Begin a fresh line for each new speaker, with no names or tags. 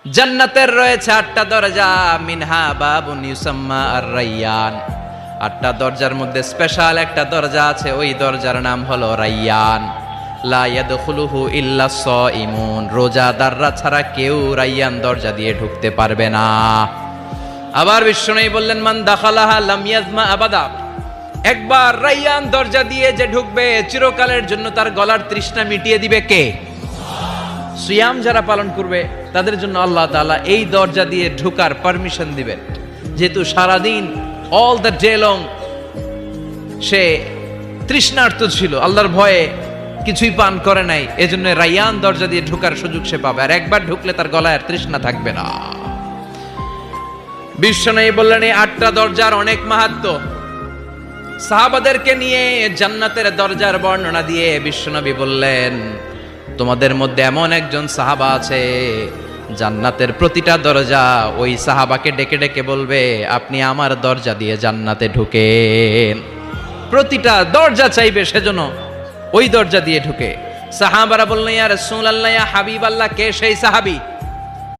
জান্নাতের রয়েছে 8টা দরজা, মিনহা বাবুন ইউসাম্মা আর-রাইয়ান। 8টা দরজার মধ্যে স্পেশাল একটা দরজা আছে, ওই দরজার নাম হলো রাইয়ান। লা ইয়াদখুলুহু ইল্লা সাইমুন, রোজাদাররা ছাড়া কেউ রাইয়ান দরজা দিয়ে ঢুকতে পারবে না। আবার বিশ্বনবী বললেন, মান দাখালাহা লাম ইয়াজমা আবাদা, একবার রাইয়ান দরজা দিয়ে যে ঢুকবে চিরকালের জন্য তার গলার তৃষ্ণা মিটিয়ে দিবে কে? সিয়াম যারা পালন করবে তাদের জন্য আল্লাহ তাআলা এই দরজা দিয়ে ঢোকার পারমিশন দিবেন। যেহেতু সারাদিন অল দ্য ডে লং সে তৃষ্ণার্ত ছিল, আল্লাহর ভয়ে কিছুই পান করে নাই, এজন্য রাইয়ান দরজা দিয়ে ঢোকার সুযোগ সে পাবে, আর একবার ঢুকলে তার গলায় আর তৃষ্ণা থাকবে না। বিশ্বনবী বললেন, এই 8টা দরজার অনেক মাহাত্ম্য। সাহাবাদেরকে নিয়ে জান্নাতের দরজার বর্ণনা দিয়ে বিশ্বনবী বললেন, তোমাদের মধ্যে এমন একজন সাহাবা আছে, জান্নাতের প্রতিটা দরজা ওই সাহাবাকে ডেকে ডেকে বলবে, আপনি আমার দরজা দিয়ে জান্নাতে ঢুকেন। প্রতিটা দরজা চাইবে সেজন্য ওই দরজা দিয়ে ঢুকে। সাহাবারা বললেন, ইয়া রাসূলুল্লাহ, ইয়া হাবিবাল্লাহ, কে সেই সাহাবী?